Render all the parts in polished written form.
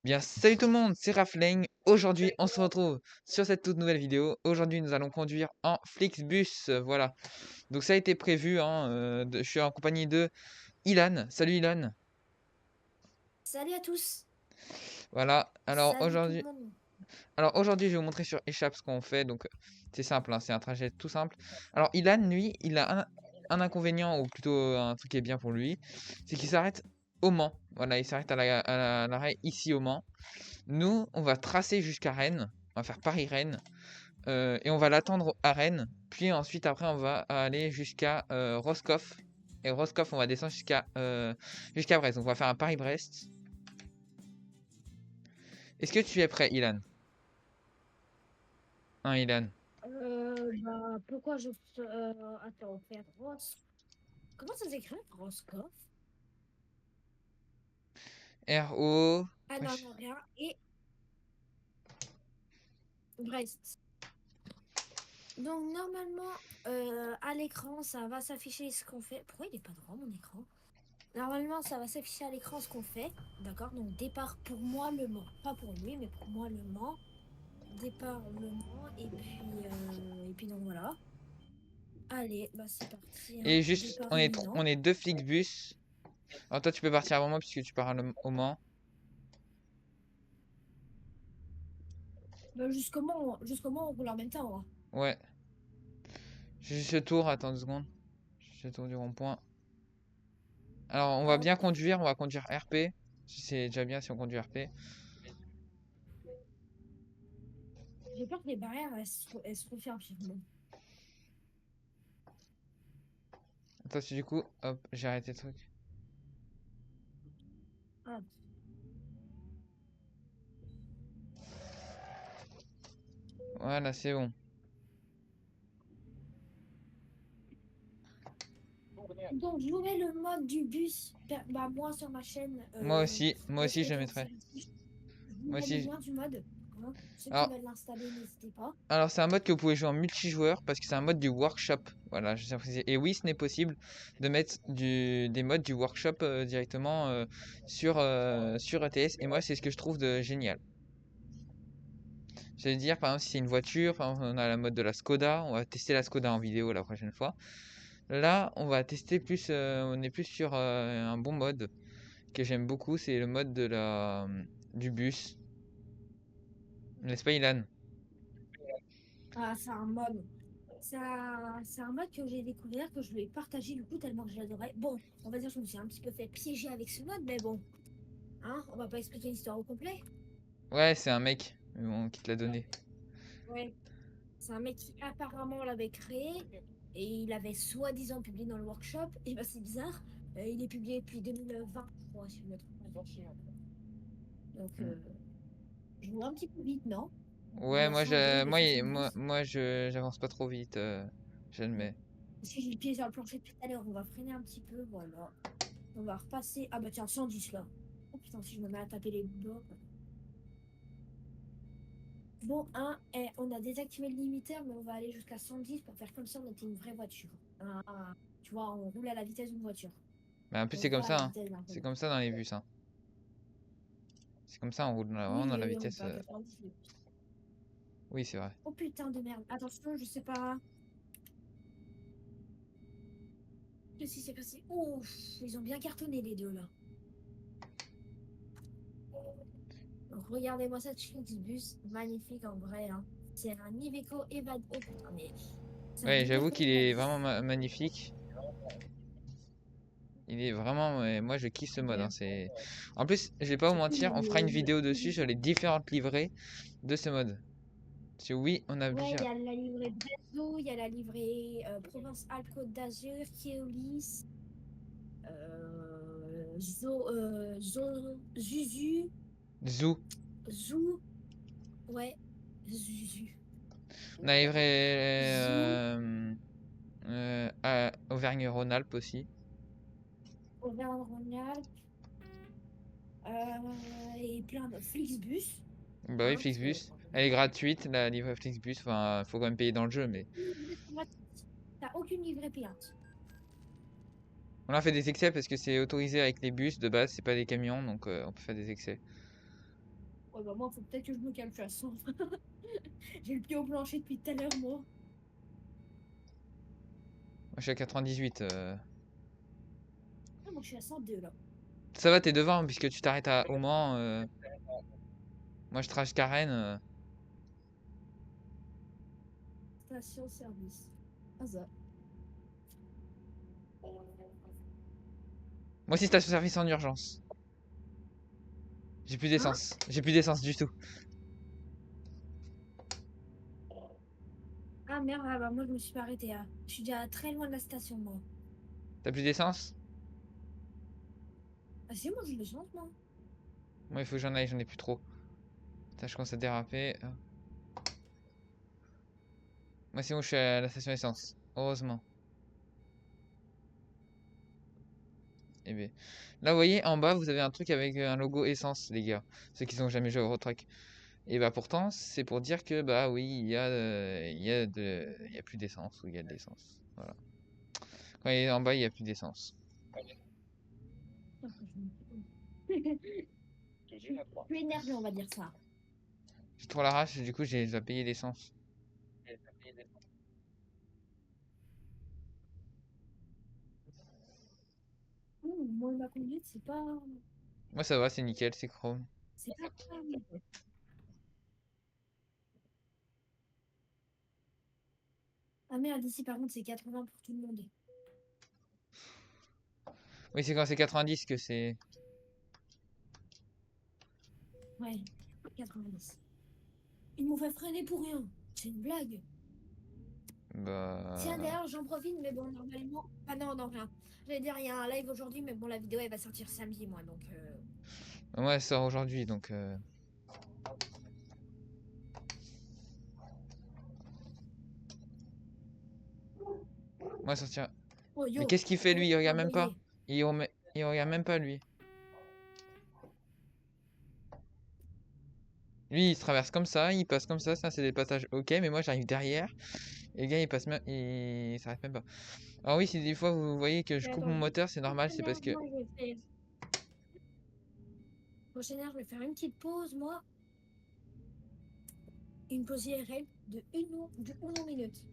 Bien, salut tout le monde, c'est Rafleng. Aujourd'hui, on se retrouve sur cette toute nouvelle vidéo. Aujourd'hui, nous allons conduire en Flixbus. Voilà. Donc, ça a été prévu. Je suis en compagnie de Ilan. Salut Ilan. Salut à tous. Voilà. Salut tout le monde. Alors aujourd'hui, je vais vous montrer sur Échappe ce qu'on fait. Donc, c'est simple, hein, c'est un trajet tout simple. Alors, Ilan, lui, il a un inconvénient, ou plutôt un truc qui est bien pour lui, c'est qu'il s'arrête au Mans. Voilà, il s'arrête à l'arrêt ici au Mans. Nous, on va tracer jusqu'à Rennes. On va faire Paris-Rennes. Et on va l'attendre à Rennes. Puis ensuite, après, on va aller jusqu'à Roscoff. Et Roscoff, on va descendre jusqu'à Brest. Donc, on va faire un Paris-Brest. Est-ce que tu es prêt, Ilan? Hein, Ilan? Pourquoi je... attends, faire Comment ça s'écrit, Roscoff? R-O... Ah non, non, rien. Et Brest. Donc, normalement, à l'écran, ça va s'afficher ce qu'on fait. Pourquoi il n'est pas droit, mon écran? Normalement, ça va s'afficher à l'écran ce qu'on fait. D'accord? Donc, départ pour moi, Le Mans. Pas pour lui, mais pour moi, Le Mans. Départ, Le Mans. Et puis donc, voilà. Allez, bah c'est parti, hein. Et juste, Départ imminent. on est deux Flixbus. Alors, toi, tu peux partir avant moi puisque tu pars au Mans. Bah, jusqu'au moment, on roule en même temps, hein. Ouais. Juste le tour, attends 2 secondes. Juste le tour du rond-point. Alors, on va Hop. bien conduire, on va conduire RP. C'est déjà bien si on conduit RP. J'ai peur que les barrières, elles se referment chez moi. Attends, du coup, hop, j'ai arrêté le truc. Hop. Voilà, c'est bon. Donc, je vous mets le mode du bus. Bah, moi, sur ma chaîne, Moi aussi, je le mettrai. je vous Moi mets le aussi. lien du mode, hein. Ceux qui Alors, veulent l'installer, n'hésitez pas. alors c'est un mode que vous pouvez jouer en multijoueur parce que c'est un mode du workshop. Voilà, je sais pas. Et oui, ce n'est possible de mettre des modes du workshop directement sur ETS. Et moi, c'est ce que je trouve de génial. J'allais dire, par exemple, si c'est une voiture, par exemple, on a la mode de la Skoda. On va tester la Skoda en vidéo la prochaine fois. Là, on va tester plus. On est plus sur un bon mode que j'aime beaucoup. C'est le mode du bus. N'est-ce pas, Ilan? Ah, c'est un mode que j'ai découvert, que je lui ai partagé du coup, tellement que je l'adorais. Bon, on va dire que je me suis un petit peu fait piéger avec ce mode, mais bon, hein, on va pas expliquer l'histoire au complet. Ouais, c'est un mec bon, qui te l'a donné. Ouais. C'est un mec qui apparemment l'avait créé et il avait soi-disant publié dans le workshop. Et bah c'est bizarre, il est publié depuis 2020, je crois, si je me trompe pas. Donc Hmm. je vois un petit peu vite, non? Ouais, moi, Version je, moi, il- 2070. moi, j'avance pas trop vite, j'admets. Parce que j'ai le pied sur le plancher depuis tout à l'heure, on va freiner un petit peu, voilà. On va repasser. Ah bah tiens, 110 là. Oh putain, si je me mets à taper les bords. Bon, on a désactivé le limiteur, mais on va aller jusqu'à 110 pour faire comme si on était une vraie voiture. Tu vois, on roule à la vitesse d'une voiture. Mais en plus, On c'est comme va à ça, la hein. vitesse d'un C'est vélo. comme ça dans les bus, hein. C'est comme ça, on roule vraiment Oui, dans mais la oui, on est vitesse. pas à 90. Oui, c'est vrai. Oh putain de merde. Attention, je sais pas. Qu'est-ce qui s'est passé? Ouf, ils ont bien cartonné les deux là. Donc regardez-moi cette Flixbus. Magnifique en vrai, hein. C'est un Iveco Evadix. Oh putain, mais c'est un Ouais, j'avoue Iveco qu'il est vraiment Evadix. magnifique. Il est vraiment. Ouais, moi, je kiffe ce mode, hein. Regarde. En plus, je vais pas vous Surtout mentir, on fera une vidéo dessus sur le- les différentes livrées de ce mode. Parce que oui, on a Ouais, il y plusieurs. a la livrée Brezzo, il y a la livrée Provence-Alpes-Côte d'Azur, Keolis, Zuzu, Zou. Zou, ouais, Zuzu, On a livré Zou, à Auvergne-Rhône-Alpes aussi. Auvergne-Rhône-Alpes, et plein de Flixbus, Bah oui, hein, parce que Flixbus. Elle est gratuite, la livrée Flixbus. Enfin, faut quand même payer dans le jeu, mais. t'as aucune livrée payante. On a fait des excès parce que c'est autorisé avec les bus de base, c'est pas des camions, donc on peut faire des excès. Ouais, bah moi, faut peut-être que je me calme, je suis à 100. J'ai le pied au plancher depuis tout à l'heure, moi. Moi, je suis à 98. Ah, moi, je suis à 102 là. Ça va, t'es devant, puisque tu t'arrêtes au Mans. Moi, je trace Karen. Station-service. Ah, ça. Moi aussi, station-service en urgence. J'ai plus Hein? d'essence. J'ai plus d'essence du tout. Ah merde, ah, bah, moi, je me suis pas arrêtée. Ah. Je suis déjà très loin de la station, moi. T'as plus d'essence? Ah, si, moi, je le sens, moi. Moi, il faut que j'en aille, j'en ai plus trop. Putain, je commence à déraper. Moi, c'est où je suis à la station essence. Heureusement. Eh bien. Là, vous voyez, en bas, vous avez un truc avec un logo essence, les gars. Ceux qui sont jamais joué au Euro Truck. Et bah, pourtant, c'est pour dire que, bah oui, il y a plus d'essence ou il y a de l'essence. Voilà. Quand il est en bas, il y a plus d'essence. Je suis plus énervée, on va dire ça. J'ai trop la rage, du coup, j'ai déjà payé l'essence. Moi, ma conduite, c'est pas. Moi, ça va, c'est nickel, c'est chrome. C'est pas grave. Ah merde, ici, par contre, c'est 80 pour tout le monde. Oui, c'est quand c'est 90 que c'est. Ouais, 90. Ils m'ont fait freiner pour rien. C'est une blague. Tiens, Bah. d'ailleurs, j'en profite, mais bon, normalement. Ah non, non, rien. J'allais dire, il y a un live aujourd'hui, mais bon, la vidéo, elle va sortir samedi, moi, donc. Moi, elle sort aujourd'hui, donc. Moi, elle sortira. Oh Mais yo, qu'est-ce qu'il fait, lui? Il regarde même pas. envoyé. Il regarde même pas, lui. Lui, il traverse comme ça, il passe comme ça c'est des passages ok, mais moi j'arrive derrière, et le gars il passe même, il s'arrête même pas. Alors oui, si des fois vous voyez que je Mais coupe attends, mon moteur, c'est normal, c'est parce que... moi, je vais faire. Prochaine heure, je vais faire une petite pause, moi. Une pause IRL de 1 minute.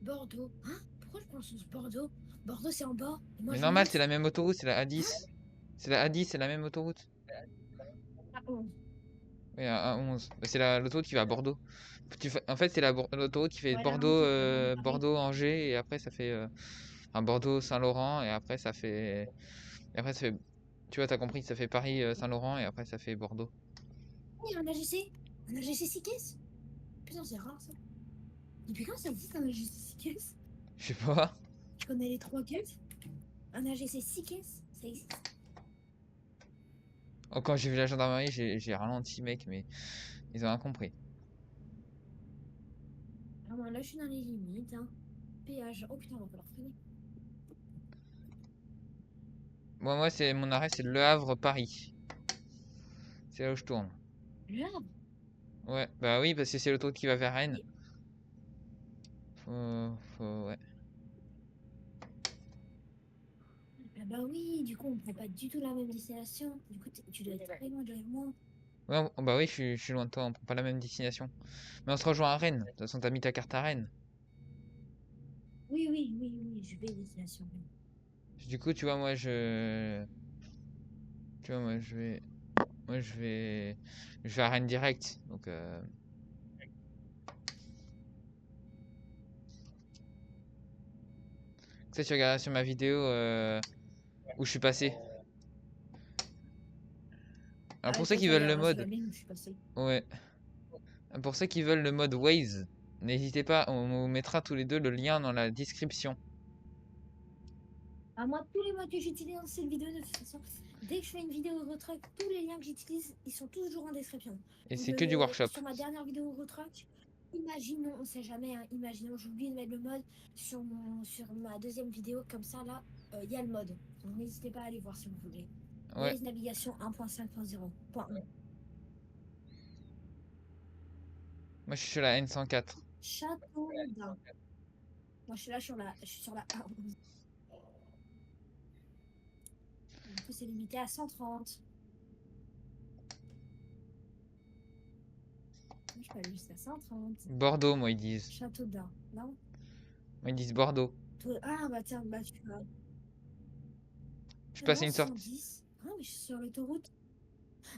Bordeaux. Hein? Pourquoi je pense sur Bordeaux? Bordeaux, c'est en bas. Et moi, Mais je normal, c'est monte. la même autoroute, c'est la Hein? A10. C'est la A10, c'est la même autoroute. Ah, 11. Oui, A11. Bah, c'est l'autoroute qui va à Bordeaux. En fait, c'est l'autoroute qui fait Ouais, la route, Paris. Bordeaux-Angers, et après ça fait... enfin, Bordeaux-Saint-Laurent, et après ça fait... Et après ça fait... Tu vois, t'as compris, ça fait Paris-Saint-Laurent, et après ça fait Bordeaux. Oui, un AGC. Un AGC 6 caisses. Putain, c'est rare ça. Depuis quand ça existe un AGC 6 caisses? Je sais pas. Je connais les 3 caisses. Un AGC 6 caisses, ça existe. Oh, quand j'ai vu la gendarmerie, j'ai ralenti, mec, mais ils ont rien compris. Ah, moi, là, je suis dans les limites. Hein. Péage. Oh putain, on va falloir freiner. Moi, c'est mon arrêt, c'est Le Havre-Paris. C'est là où je tourne. Là, Ouais, bah oui, parce que c'est l'autoroute qui va vers Rennes. Ouais. ah bah oui, du coup, on prend pas du tout la même destination. Du coup, tu dois être très loin derrière moi. Ouais, bah oui, je suis loin de toi, on prend pas la même destination. Mais on se rejoint à Rennes. De toute façon, t'as mis ta carte à Rennes. Oui, oui, oui, oui, je vais destination. Du coup, tu vois, Tu vois, Moi, Je vais à Rennes direct. Donc, tu sais, tu regardes sur ma vidéo où je suis passé. Alors, Ah, pour il ceux faut que qui je veulent regarde le là sur la mode, mienne où je suis passée. ouais. Pour ceux qui veulent le mode Waze, n'hésitez pas, on vous mettra tous les deux le lien dans la description. Ah, moi, tous les mots que j'utilise dans cette vidéo, de toute façon, dès que je fais une vidéo Eurotrack, tous les liens que j'utilise, ils sont toujours en description. Et Donc, c'est que du workshop. sur ma dernière vidéo Eurotrack, imaginons, on sait jamais, hein, imaginons, j'ai oublié de mettre le mode sur ma deuxième vidéo, comme ça, là, il y a le mode. Donc, n'hésitez pas à aller voir si vous voulez. Ouais, Waze Navigation 1.5.0.1. moi je suis sur la N104. Château d'Ain. Moi, je suis là je suis sur la A11. Du coup, c'est limité à 130. Moi, je peux aller jusqu'à 130. Bordeaux, moi, ils disent. Château d'Un. Non? Moi, ils disent Bordeaux. Ah, bah tiens, bah tu vas. Je Non, passais une sortie. 110. Ah, mais je suis sur l'autoroute.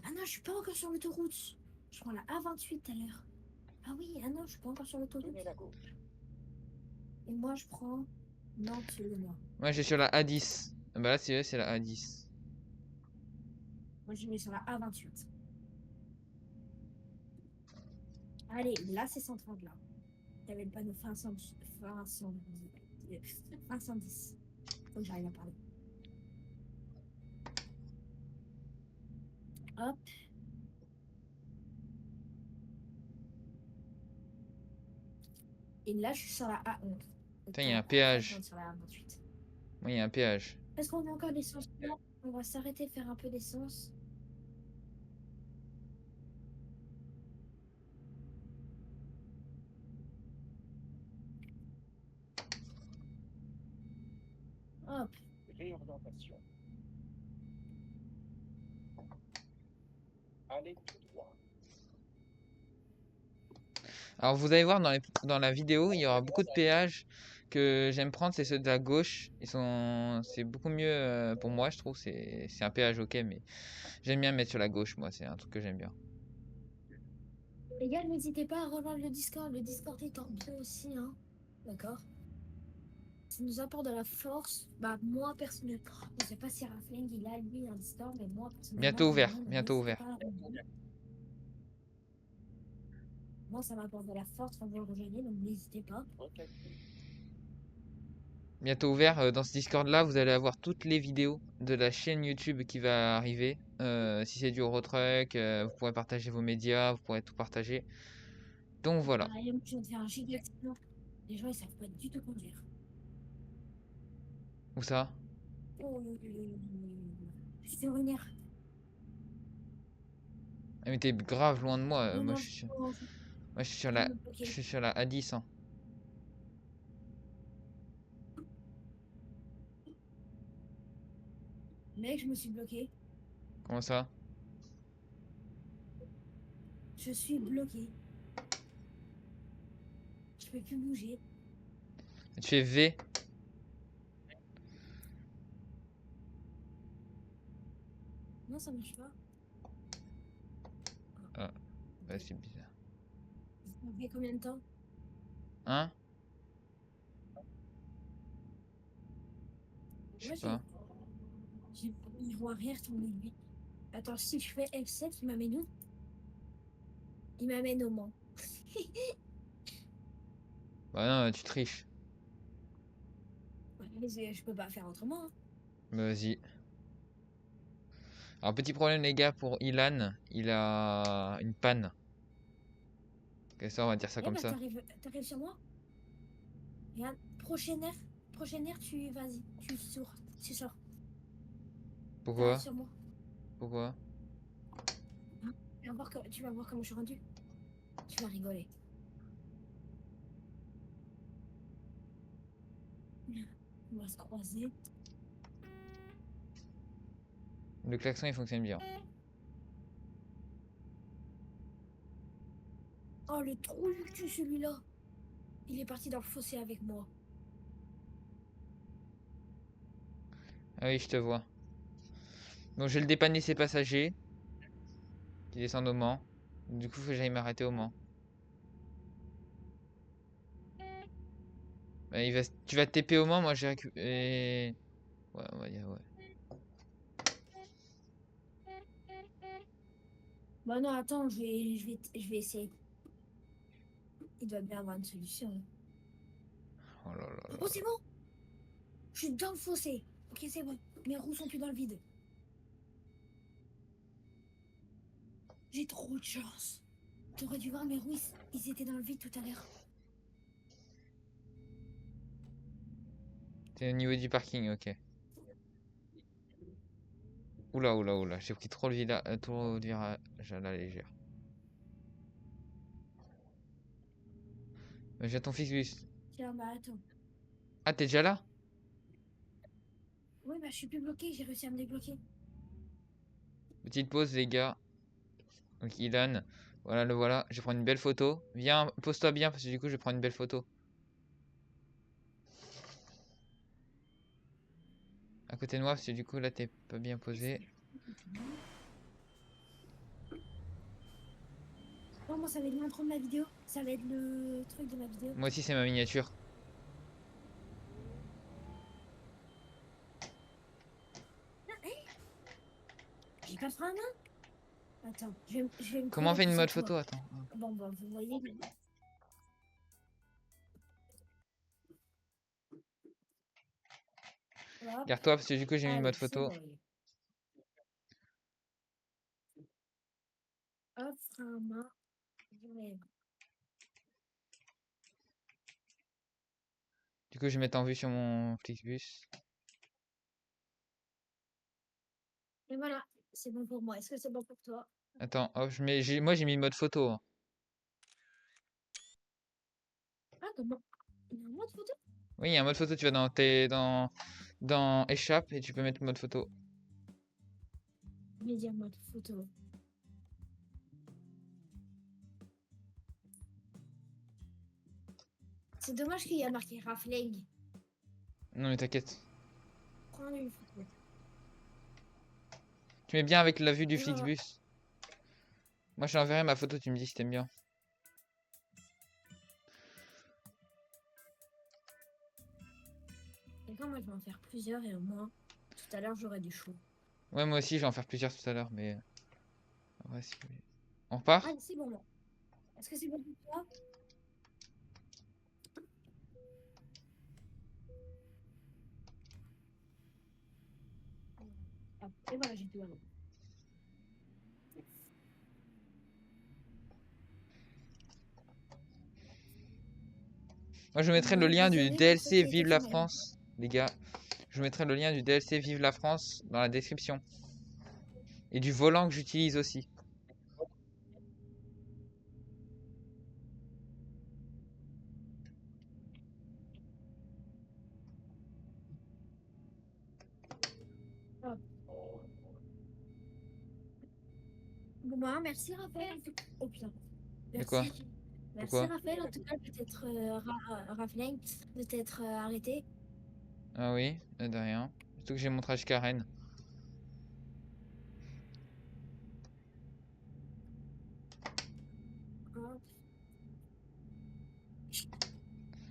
Ah non, je suis pas encore sur l'autoroute. Je prends la A28 tout à l'heure. Ah oui, ah non, je suis pas encore sur l'autoroute. Et moi, je prends Nantes, moi. Moi, j'ai sur la A10. Ah bah là, c'est la A10. Moi, je mets sur la A28. Allez, là, c'est 130 là. Il y avait le panneau fin 110. Fin 110. Faut que j'arrive à parler. Hop. Et là, je suis sur la A11. Putain, il y a un péage. Sur la A28. Moi, il y a un péage. Est-ce qu'on a encore l'essence? On va s'arrêter, faire un peu d'essence. Hop. Réorientation. Allez tout droit. Alors, vous allez voir dans la vidéo, il y aura beaucoup de péages que j'aime prendre, c'est ceux de la gauche. C'est beaucoup mieux pour moi, je trouve. C'est un péage, ok, mais j'aime bien mettre sur la gauche, moi. C'est un truc que j'aime bien. Les gars, n'hésitez pas à rejoindre le Discord. Le Discord est en bleu aussi, hein. D'accord? Ça nous apporte de la force. Bah, moi, personnellement, je sais pas si Rafling, il a, lui, un Discord, mais moi, personnellement... Bientôt ouvert, bientôt ouvert. Moi, ça m'apporte de la force quand vous le rejoignez, donc n'hésitez pas. Bientôt ouvert. Dans ce Discord-là, vous allez avoir toutes les vidéos de la chaîne YouTube qui va arriver. Si c'est du Eurotruck, vous pourrez partager vos médias, vous pourrez tout partager. Donc voilà. Ah, et moi, je viens de faire un giga accident. Les gens, ils savent pas du tout conduire. Où ça? Oh, je suis ruinaire. Ah, mais t'es grave loin de moi. Non, Moi, non, moi, je suis sur je la, me je bloquer. suis sur la A10. Hein. Mec, je me suis bloqué. Comment ça? Je suis bloqué. Je peux plus bouger. Tu fais V. Non, ça marche pas. Ah, bah, c'est bizarre. Ça fait combien de temps? Hein? Je Moi, sais pas. je vois rien retourner lui. Attends, si je fais F7, il m'amène où? Il m'amène au Mans. Bah non, tu triches. Mais je peux pas faire autrement. Hein. Bah, vas-y. Alors, petit problème, les gars, pour Ilan, il a une panne. Ok, ça, on va dire ça Eh comme bah, ça. t'arrives sur moi. Regarde, prochaine air, vas-y, tu sors. Pourquoi? T'arrives sur moi. Pourquoi? Tu vas voir comment je suis rendu. Tu vas rigoler. On va se croiser. Le klaxon, il fonctionne bien. Oh, le trou du cul, celui-là. Il est parti dans le fossé avec moi. Ah oui, je te vois. Donc, je vais le dépanner ses passagers qui descendent au Mans. Du coup, faut que j'aille m'arrêter au Mans. Bah, tu vas te TP au Mans, moi j'ai récupéré. Ouais, on va dire, ouais. Bah non, attends, je vais essayer. Il doit bien avoir une solution. Oh là là là. Oh, c'est bon. Je suis dans le fossé. Ok, c'est bon. Mes roues sont plus dans le vide. J'ai trop de chance. T'aurais dû voir mes roues, ils étaient dans le vide tout à l'heure. T'es au niveau du parking, ok. Oula, oula, oula. J'ai pris trop trop le virage à la légère. J'ai ton fils. Tiens, bah attends. Ah, t'es déjà là? Oui, bah je suis plus bloqué, j'ai réussi à me débloquer. Petite pause, les gars. Donc Ilan, voilà, le voilà. Je vais prendre une belle photo. Viens, pose-toi bien parce que du coup, je vais prendre une belle photo. À côté de moi parce que du coup, là, t'es pas bien posé. Non, moi, ça va être l'intro de ma vidéo. Ça va être le truc de ma vidéo. Moi aussi, c'est ma miniature. J'ai pas frein à main. Attends, je vais me Comment on coller fait une plus à mode toi. photo? Attends. Bon, bah, vous voyez. Hop, Garde-toi parce que du coup, j'ai mis le allez, mode c'est photo. bon. Hop, frein à main. J'enlève. Du coup, je vais mettre en vue sur mon Flixbus. Et voilà, c'est bon pour moi. Est-ce que c'est bon pour toi? Attends, hop, moi, j'ai mis le mode photo, hein. Ah, comment? Il y a un mode photo? Oui, il y a un mode photo. Tu vas dans échappe et tu peux mettre mode photo. Média mode photo. C'est dommage qu'il y a marqué Rafling. Non, mais t'inquiète. Prends une photo. Tu mets bien avec la vue du Et voilà. Flixbus. Moi, je t'enverrai ma photo. Tu me dis si t'aimes bien. Et quand moi, je vais en faire plusieurs et au moins, tout à l'heure, j'aurai du chou. Ouais, moi aussi, je vais en faire plusieurs tout à l'heure, mais ouais, si vous voulez. On Ah, repart? c'est bon, là. Est-ce que c'est bon pour toi? Hop, et voilà, j'ai tout alors. Moi, je mettrai le lien du Désolée pour ceux DLC qui étaient Vive la sur M. France, les gars. Je mettrai le lien du DLC Vive la France dans la description. Et du volant que j'utilise aussi. Hop. Bon, bah, merci Raphaël. Oh putain. De quoi? Merci. Merci Pourquoi? Raphaël, en tout cas, peut-être Rafling, peut-être arrêté. Ah oui, de rien. Surtout que j'ai mon trash Karen. Hop.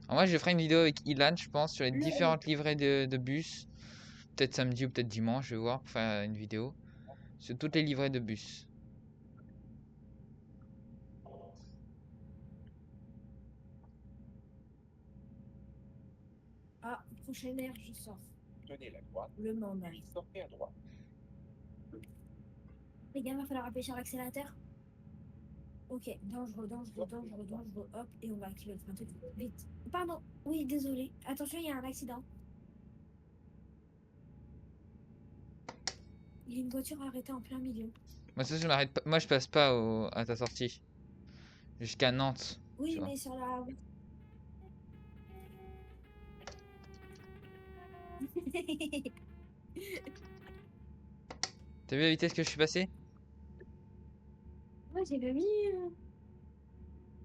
Alors moi, je ferai une vidéo avec Ilan, je pense, sur les Le différentes livrées de bus. Peut-être samedi ou peut-être dimanche, je vais voir, pour faire une vidéo. Sur toutes les livrées de bus. prochaine air, je sors. Tenez la droite, Le Mans. puis sortez à droite. Les gars, il va falloir appuyer sur l'accélérateur. Ok, dangereux, dangereux, dangereux, dangereux. Hop, et on va activer le frein tout de suite. Vite. Pardon. Oui, désolé. Attention, il y a un accident. Il y a une voiture arrêtée en plein milieu. Moi, ça, je m'arrête pas. Moi, je passe pas à ta sortie. Jusqu'à Nantes, tu Oui, vois. mais sur la... T'as vu la vitesse que je suis passé? Moi, j'ai pas mis...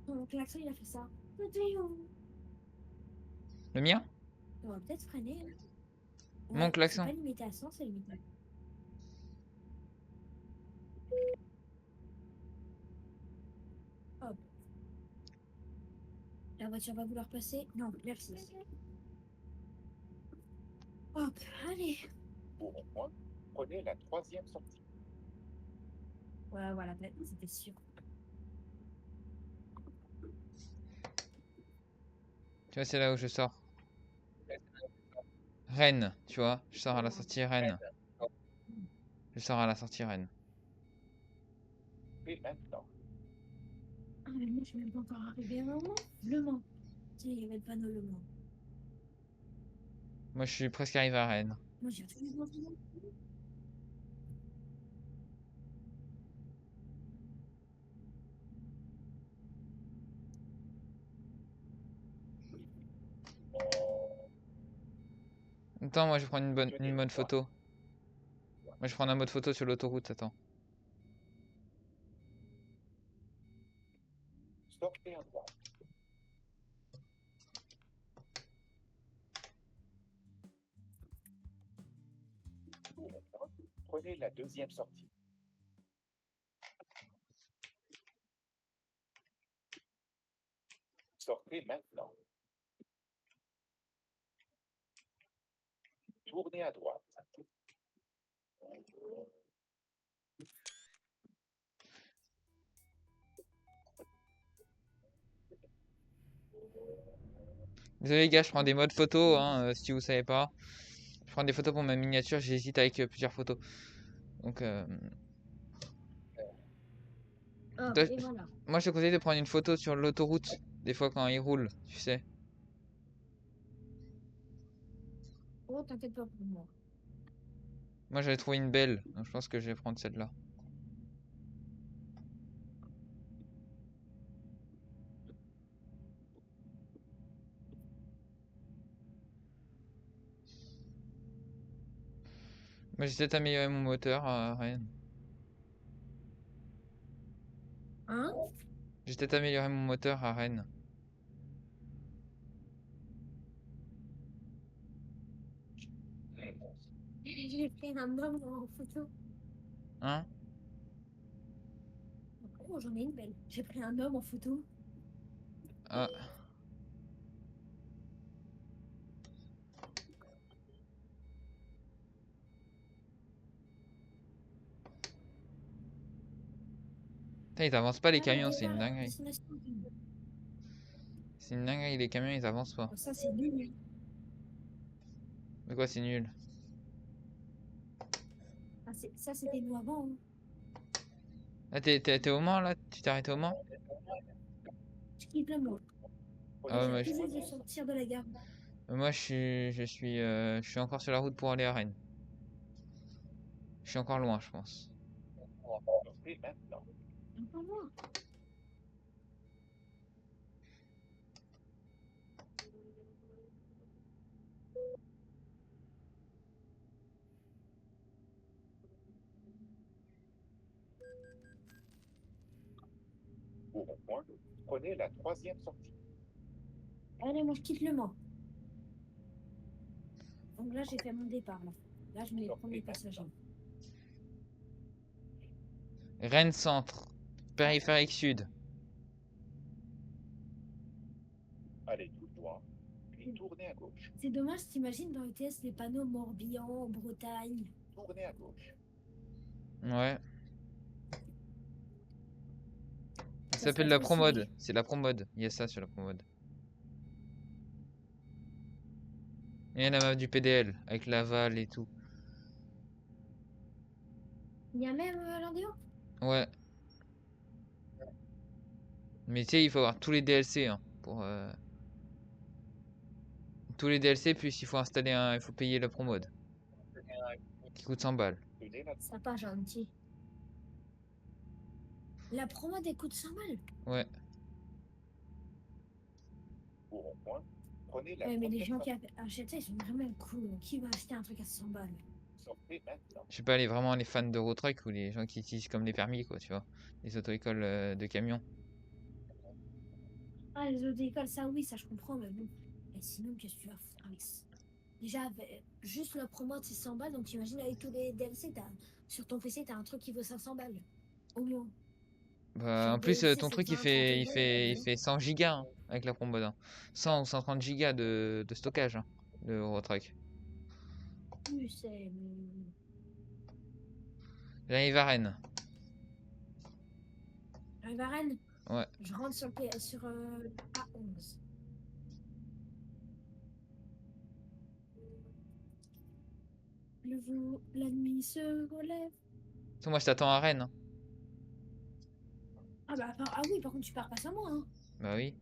Mon klaxon, il a fait ça. Le mien? On va peut-être freiner. Hein. Mon Ouais, c'est klaxon. pas limité à 100, c'est limité. Hop. La voiture va vouloir passer. Non, merci. Hop, allez. Pour moi, prenez la troisième sortie. Ouais, voilà, c'était sûr. Tu vois, c'est là où je sors. Rennes, tu vois. Je sors à la sortie Rennes. Je sors à la sortie Rennes. Et maintenant, Ah, mais moi, je suis même pas encore arrivé à un moment. Le Mans. Tiens, il y avait le panneau Le Mans. Moi, je suis presque arrivé à Rennes. Moi, j'ai tout le monde. Attends, moi, je prends une tenez mode droite. photo. Moi, je prends un mode photo sur l'autoroute, attends. Sortez à droite. Prenez la deuxième sortie. Sortez maintenant. Tournez à droite. Désolé les gars, je prends des modes photo, hein, si vous savez pas. Je prends des photos pour ma miniature, j'hésite avec plusieurs photos. Donc, Ah, toi, et voilà. moi je te conseille de prendre une photo sur l'autoroute, des fois quand il roule, tu sais. Oh, t'inquiète pas pour moi. Moi j'avais trouvé une belle, donc je pense que je vais prendre celle-là. Moi j'ai peut-être amélioré mon moteur à Rennes. Hein? J'ai peut-être amélioré mon moteur à Rennes. J'ai pris un homme en photo. Hein? Oh, j'en ai une belle. J'ai pris un homme en photo. Ah. Putain, ils avancent pas les Ah, le camions, c'est départ une à dinguerie. destination. C'est une dinguerie, les camions ils avancent pas. Oh, ça, c'est nul. De quoi c'est nul? Ah, ça, c'était nous avant. Hein. Ah, t'es au Mans là? Tu t'es arrêté au Mans? Je kiffe le mot. Ah Moi, ouais, j'ai moi, tout juste de sortir de la gare. moi, je suis encore sur la route pour aller à Rennes. Je suis encore loin, je pense. Sortez maintenant. Encore loin. Au rond-point, prenez la troisième sortie. Allez, moi, je quitte le Mans. Donc là, j'ai fait mon départ. Là, je mets les premiers passagers. Rennes Centre, périphérique sud. Allez tout droit, puis tournez à gauche. C'est dommage, t'imagines dans ETS les panneaux Morbihan, Bretagne. Tournez à gauche. Ouais. Ça Ça serait s'appelle la trop stylé. promode. C'est la promode. Il y a ça sur la promode. Et la map du PDL avec l'aval et tout. Il y a même l'Andéo. Ouais. Mais tu sais, il faut avoir tous les DLC hein, pour tous les DLC plus il faut installer un, il faut payer la promode qui coûte 100 balles. Tenez la Ça pas gentil. La promo des coûte 100 balles. Ouais. au rond-point, prenez la Ouais, mais les première gens qui sortie. achètent ça, ils sont vraiment cool. Qui va acheter un truc à 100 balles? Sortez maintenant. Je sais pas, vraiment les fans d'Eurotruck ou les gens qui utilisent comme les permis quoi, tu vois. Les auto-écoles de camions. Ah, les autres écoles, ça oui, ça je comprends, mais bon. Et sinon, qu'est-ce que tu vas foutre avec ça? Déjà, juste la promo, c'est 100 balles, donc t'imagines avec tous les DLC, sur ton PC, t'as un truc qui vaut 500 balles. Au moins. Bah, en Chaque plus, DLC, ton c'est truc, 20, 30 il euros. fait, il fait 100 gigas hein, avec la promode. Hein. 100 ou 130 gigas de stockage hein, de Eurotruck. Oui, c'est. J'arrive à Rennes. J'arrive à Rennes, Ouais. je rentre sur, sur A11. La nuit se relève. Moi, je t'attends à Rennes. Hein. Ah bah, ah oui, par contre, tu pars pas sans moi, hein. Bah oui.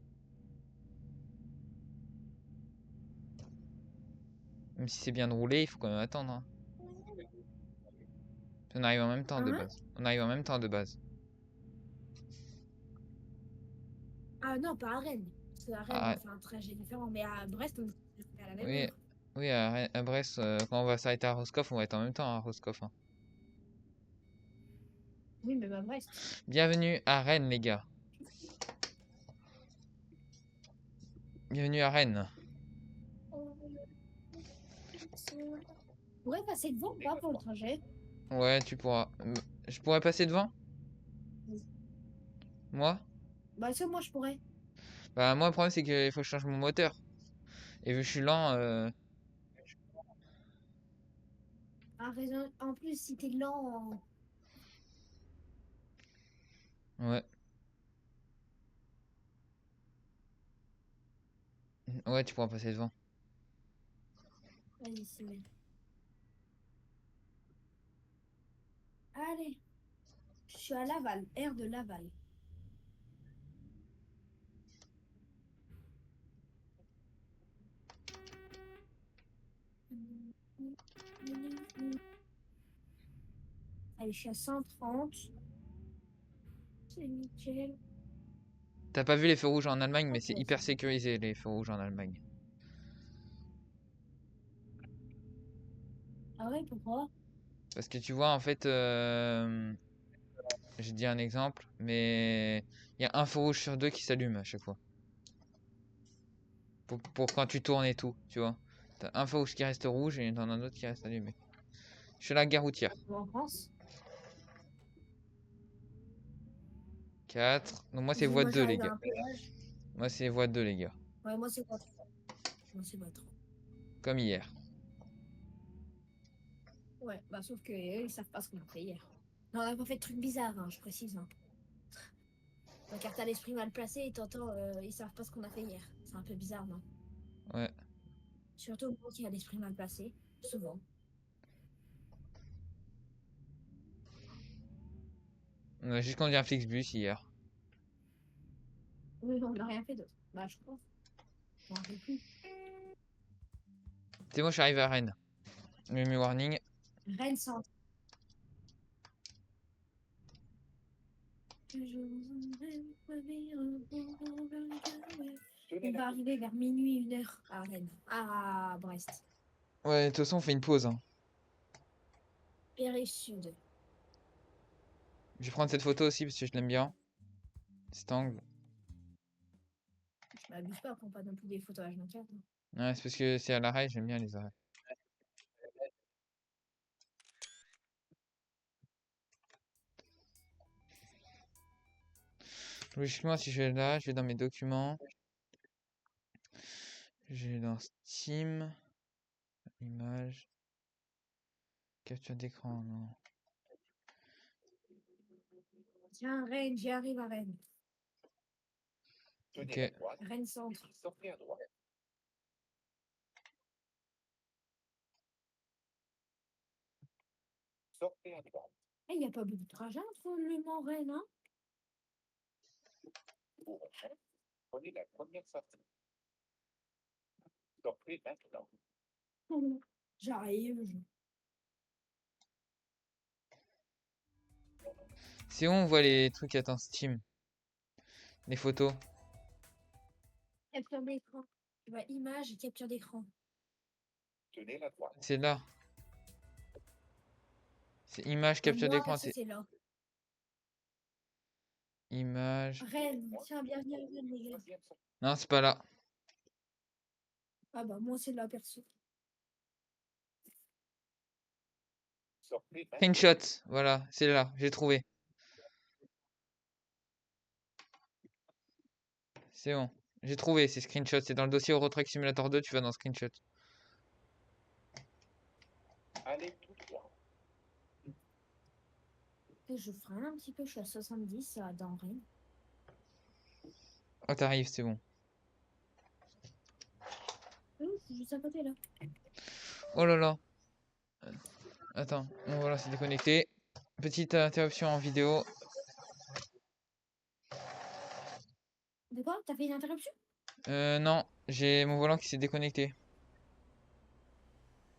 Même si c'est bien de rouler, il faut quand même attendre. Hein. On arrive en même temps de Hein? base. On arrive en même temps de base. Ah non, pas à Rennes. Parce qu'à Rennes, Ah, on fait un trajet différent, mais à Brest, on fait à la même oui, heure. oui à Brest, quand on va s'arrêter à Roscoff, on va être en même temps à Roscoff. Hein. Oui, mais à Brest. Bienvenue à Rennes, les gars. Bienvenue à Rennes. On pourrait passer devant ou pas pour le trajet? Ouais, tu pourras. Je pourrais passer devant? Moi? Bah, ça, moi, je pourrais. Bah, moi, le problème, c'est qu'il faut que je change mon moteur. Et vu que je suis lent, En plus, si t'es lent, ouais. Ouais, tu pourras passer devant. vas-y, c'est bien. Allez, je suis à Laval, aire de Laval. Allez, je suis à 130. C'est nickel. T'as pas vu les feux rouges en Allemagne, mais Ok, c'est hyper sécurisé, les feux rouges en Allemagne. ah ouais, pourquoi? Parce que tu vois, en fait, j'ai dit un exemple, mais il y a un feu rouge sur deux qui s'allume à chaque fois. Pour quand tu tournes et tout, tu vois. T'as un feu rouge qui reste rouge et t'en as un autre qui reste allumé. Je suis à la gare routière. En France? 4. Donc moi, c'est Vas-y, voie moi, 2, les j'arrive gars. à un péage. Moi, c'est voie 2, les gars. Ouais, moi, c'est pas trop. Moi, c'est pas trop. Comme hier. Ouais, bah, sauf que eux, ils savent pas ce qu'on a fait hier. Non, on a pas fait de trucs bizarres, hein, je précise. Hein. Donc, car t'as l'esprit mal placé et t'entends, ils savent pas ce qu'on a fait hier. C'est un peu bizarre, non? Ouais. Surtout moi qui a l'esprit mal placé, souvent. On a juste conduit un Flixbus hier. Oui, on n'a rien fait d'autre. Bah, je crois. Je m'en rappelle plus. C'est moi, je suis arrivé à Rennes. Mimi warning. Rennes Centre. On va arriver vers minuit, 1 heure à Rennes. À Brest. Ouais, de toute façon, on fait une pause, hein. Périph' Sud. Je vais prendre cette photo aussi parce que je l'aime bien. Cet angle. Je m'abuse pas, prends pas non plus des photos H24. Hein. Ouais, c'est parce que c'est à l'arrêt, j'aime bien les arrêts. Logiquement, si je vais là, je vais dans mes documents. Je vais dans Steam. Image. Capture d'écran, non. Tiens, Rennes, j'y arrive à Rennes. Tenez Ok. à droite, Rennes Centre. puis sortez à droite. Sortez à droite. Il n'y a pas beaucoup de trajet entre Le Mans et Rennes, hein? Pour Rennes, prenez la première sortie. Sortez maintenant. J'arrive. C'est où on voit les trucs, attends, Steam. Les photos. Capture d'écran. Tu vois, image et capture d'écran. Tenez la droite. C'est là. C'est image, capture Moi, d'écran, perso, c'est c'est là. image. Rennes. Tiens, bienvenue à Rennes, les gars. Deuxième sortie. Non, c'est pas là. Ah bah, moi, c'est là, perso. Sortez maintenant. Screenshot. Voilà, c'est là. J'ai trouvé. C'est bon. J'ai trouvé ces screenshots. C'est dans le dossier Eurotrack Simulator 2. Tu vas dans screenshot. Allez tout droit. Et je freine un petit peu, je suis à 70 dans Rennes. Oh, t'arrives, c'est bon. C'est juste à côté, là. Oh là là. Attends. Bon, voilà, c'est déconnecté. Petite interruption en vidéo. De quoi? T'as fait une interruption? Non. J'ai mon volant qui s'est déconnecté.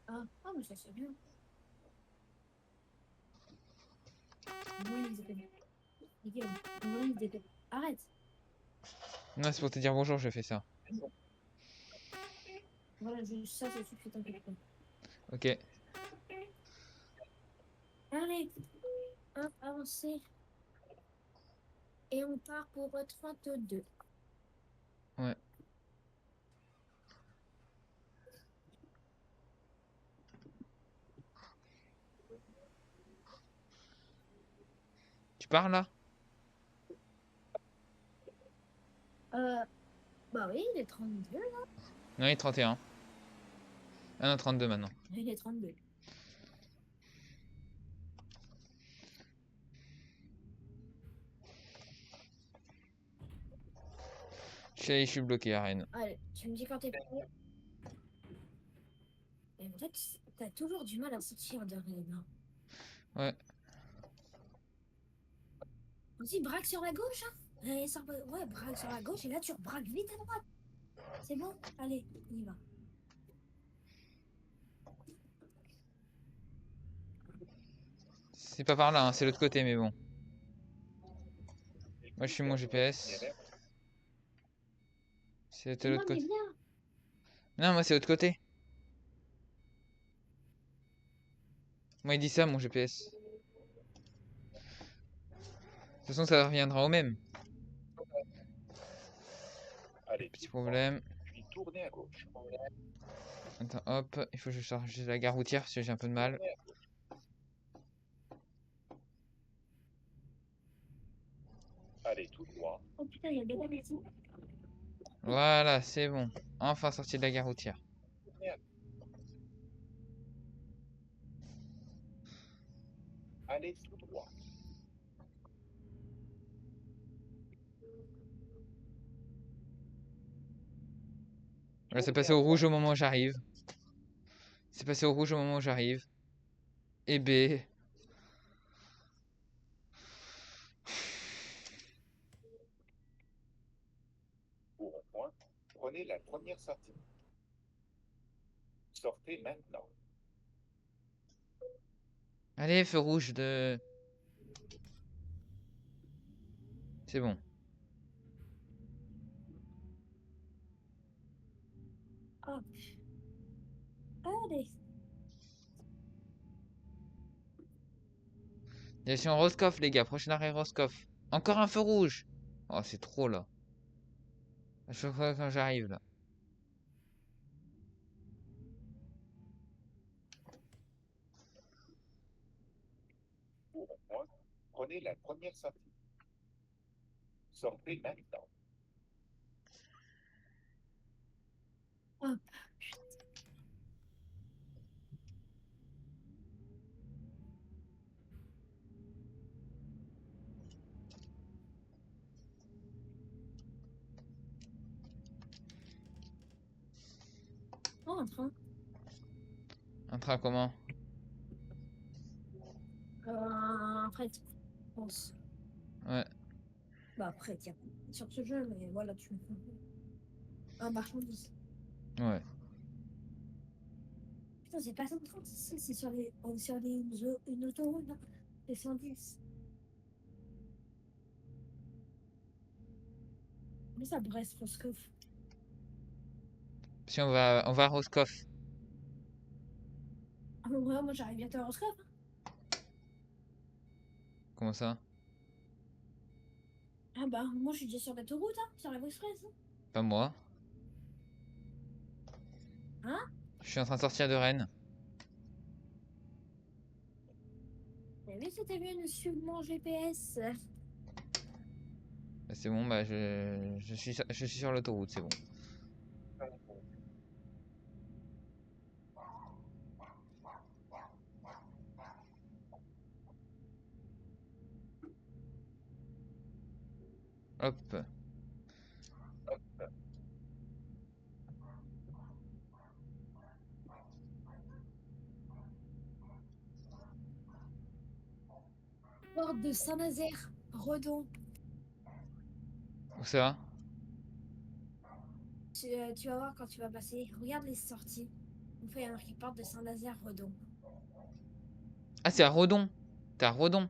Ah, ah mais ça, c'est bien. Moi, il se déconne. Nickel. Moi, il se déconne. Arrête. Non, c'est pour te dire bonjour, je fais ça. Voilà, juste ça, c'est suffit, t'inquiète pas. Ok. Allez, hop, avancez. Et on part pour 32. Ouais. pars là? Euh, bah oui, il est 32. Non, il est 31. Ah non, 32 maintenant. Il est 32. Je suis bloqué à Rennes. Allez, tu me dis quand t'es prêt. Et en fait, t'as toujours du mal à sortir de rien. Ouais. Vas-y, braque sur la gauche, hein. Ouais, braque sur la gauche et là tu braques vite à droite. C'est bon? Allez, on y va. C'est pas par là, hein, c'est l'autre côté, mais bon. Moi, je suis mon GPS. C'est de Mais non, l'autre mais côté. viens. Non, moi, c'est l'autre côté. Moi, il dit ça, mon GPS. De toute façon, ça reviendra au même. Allez Petit tout droit, problème. puis tournez à gauche. Attends, hop. Il faut que je charge la gare routière parce que j'ai un peu de mal. Tournez à gauche. Allez tout droit, Oh putain, il y a des gars ici. Voilà, c'est bon. Enfin sorti de la gare routière. tournez à... Allez tout droit. Voilà, c'est Tournez passé à au rouge droite. au moment où j'arrive. C'est passé au rouge au moment où j'arrive. Et B. Au rond-point, prenez la première sortie. Sortez maintenant. Allez, feu rouge de... C'est bon. Oh, allez. Direction Roscoff, les gars. Prochain arrêt Roscoff. Encore un feu rouge. Oh, c'est trop là. À chaque fois quand j'arrive là. Au rond-point, prenez la première sortie. Sortez maintenant. Hop. Oh, un train. Un train comment? Un fret, je pense. Ouais. Bah après, tiens. Sur ce jeu, mais voilà, tu me un marchandise. Ouais. Putain, c'est pas 130 ici, c'est sur les, on est sur une autoroute, là. C'est 110. Mais ça, Brest, Roscoff. Si on va à Roscoff. Ah, mais ouais, moi j'arrive bientôt à Roscoff. Comment ça? Ah bah, moi je suis déjà sur l'autoroute, hein, sur la voie express. Pas moi. Hein? Je suis en train de sortir de Rennes. Mais oui, c'était mieux de suivre mon GPS. Bah, c'est bon, bah je suis sur l'autoroute, c'est bon. Hop. Porte de Saint-Nazaire, Redon. Où ça? Tu vas voir quand tu vas passer. Regarde les sorties. On fait un marqué porte de Saint-Nazaire, Redon. Ah, c'est à Redon. T'es à Redon.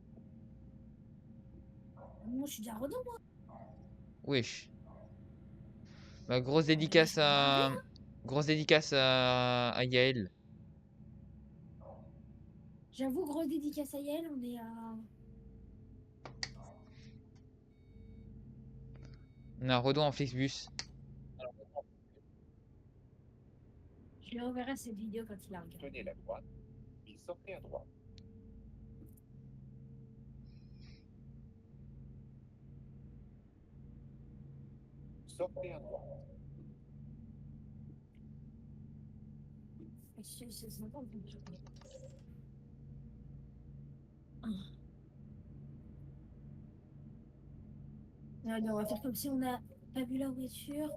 Moi je suis déjà à Redon, moi. Wesh. Bah, grosse Ah, mais là, je dédicace peux braver, à... hein. Grosse dédicace à Yael. J'avoue, grosse dédicace à Yael, on est à. On est à Redon en Flixbus. Je lui enverrai cette vidéo quand il la regarde. Tenez la droite, puis sortez à droite. sortez à droite. C'est sympa, en fait. Allez, on va faire comme si on n'a pas vu la voiture.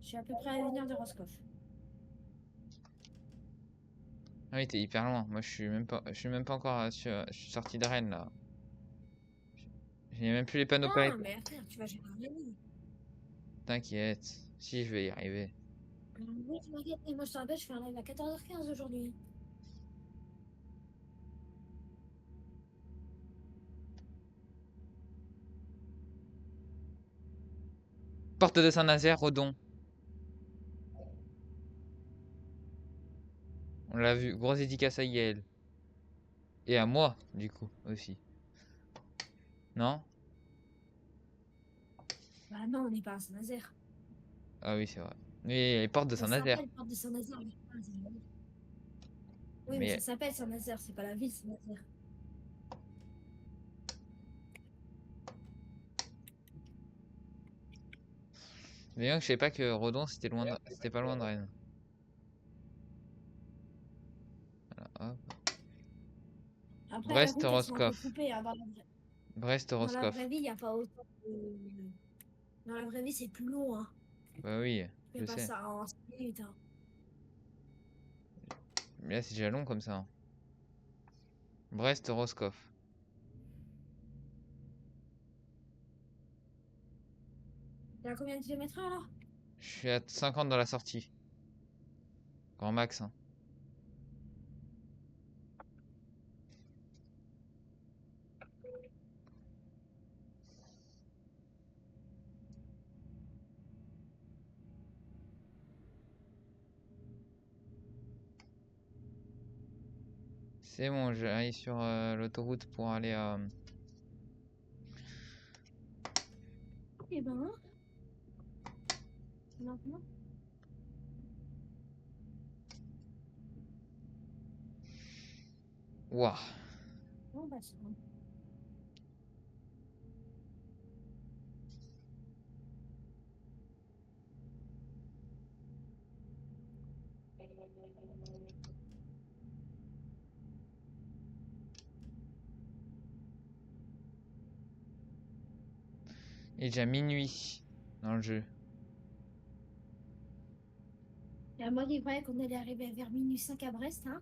Je suis à peu près à l'avenir de Roscoff. Ah oui, t'es hyper loin. Moi, je suis même pas encore je suis sorti de Rennes là. J'ai même plus les panneaux Ah, paillettes. mais frère, tu vas jamais revenir. T'inquiète. Si, je vais y arriver. Oui, t'inquiète, mais moi je te rappelle, je fais un live à 14h15 aujourd'hui. Porte de Saint-Nazaire, Redon. On l'a vu. Grosse dédicace à Yael. Et à moi, du coup, aussi. Non? Bah non, on n'est pas à Saint-Nazaire. Ah oui, c'est vrai. Mais les portes de Ça Saint-Nazaire. s'appelle Porte de Saint-Nazaire. Mais pas Saint-Nazaire. Oui, mais ça Mais, s'appelle Saint-Nazaire, c'est pas la ville Saint-Nazaire. mais bien que je sais pas que Redon c'était loin c'était pas loin de Rennes. Voilà, hop. Après, les Brest, routes, elles sont un peu Roscoff. coupées. Hein. Brest, Dans la Roscoff. vraie vie, il n'y a pas autant de... Dans la vraie vie, c'est plus long. Hein. Bah oui, Tu je fais pas sais. ça en 5 minutes. Hein. Mais là c'est déjà long comme ça, hein. Brest, Roscoff. T'es à combien de kilomètres heure là? Je suis à 50 dans la sortie. Grand max, hein. C'est bon, j'arrive sur l'autoroute pour aller à... Eh ben, maintenant. Ouah. Bon, bah, c'est bon. Il est déjà minuit dans le jeu. Il y a moi qui croyais qu'on allait arriver vers minuit 5 à Brest. Hein.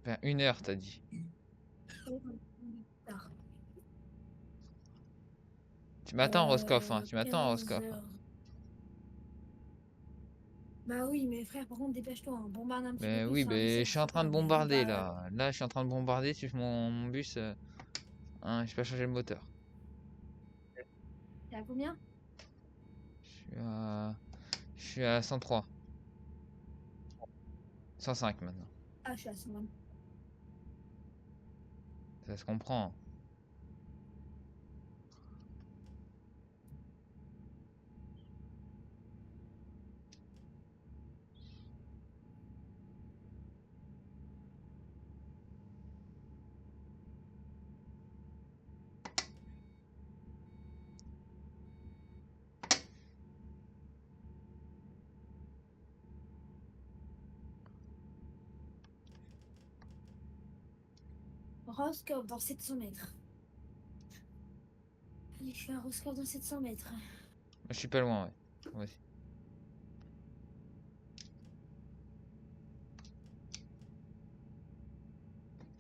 Enfin, 1 heure, t'as dit. Tard. Tu m'attends, Roscoff, hein. Tu m'attends, 15 Roscoff, hein. heures. Bah oui, mais frère, par contre, dépêche-toi. Hein. Bombarde un petit peu Ben plus oui, sur la ben je V7, suis en faut train pas. de Mais bombarder bah, là. Là, je suis en train de bombarder sur mon bus. Hein, j'ai pas changé le moteur. t'es à combien? Je suis à 103. 105 maintenant. Ah, je suis à 120. Ça se comprend. Roscoff dans 700 mètres. Allez, je suis à Roscoff dans 700 mètres. Moi, je suis pas loin, ouais. Moi aussi.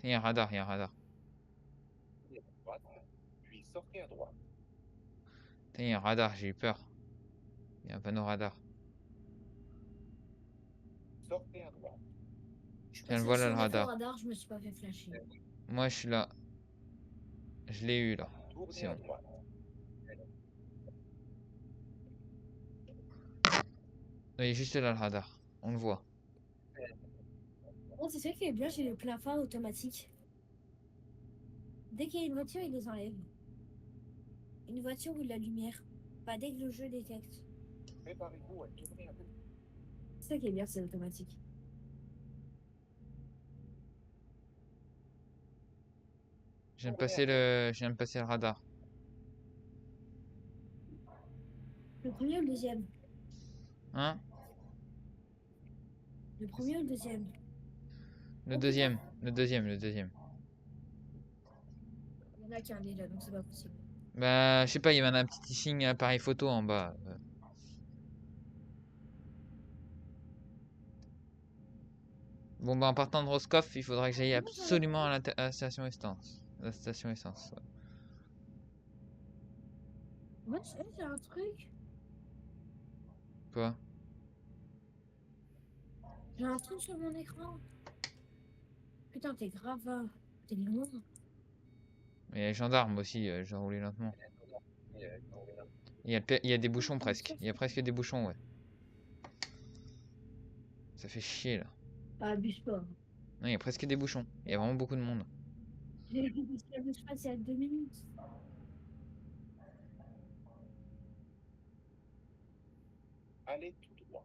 Il y a un radar, il y a un radar. Sortez à droite, puis sortez à droite. Il y a un radar, j'ai eu peur. Il y a un panneau radar. Sortez à droite. Je suis Tiens, le passé voilà sur le le feu radar. radar, je me suis pas fait flasher. Moi, je suis là. Je l'ai eu là. Tournez C'est à bon. droite. Il est juste là le radar. On le voit. Bon, c'est sûr qu'il est bien, j'ai le plein phare automatique. Dès qu'il y a une voiture, il les enlève. Une voiture ou de la lumière. Pas dès que le jeu détecte. Préparez-vous à tourner à droite. C'est ça qui est bien, c'est automatique. Je viens de passer le radar. Le premier ou le deuxième? Hein? Le premier ou le deuxième? Le Oh, deuxième. Le deuxième, le deuxième. Il y en a qui en est là, donc c'est pas possible. Bah, je sais pas, il y avait un petit signe appareil photo en bas. Bon, bah, en partant de Roscoff, il faudra que j'aille absolument à la station essence. La station essence, ouais. Moi, tu sais, j'ai un truc. Quoi? J'ai un truc sur mon écran. Putain, t'es grave. T'es loin. Il y a les gendarmes aussi, je dois rouler lentement. Il y a des bouchons presque. Il y a presque des bouchons, ouais. Ça fait chier là. Ah, abuse pas. Non, il y a presque des bouchons. Il y a vraiment beaucoup de monde. J'ai vu ce qu'il y a de se passer il y a 2 minutes. Allez tout droit.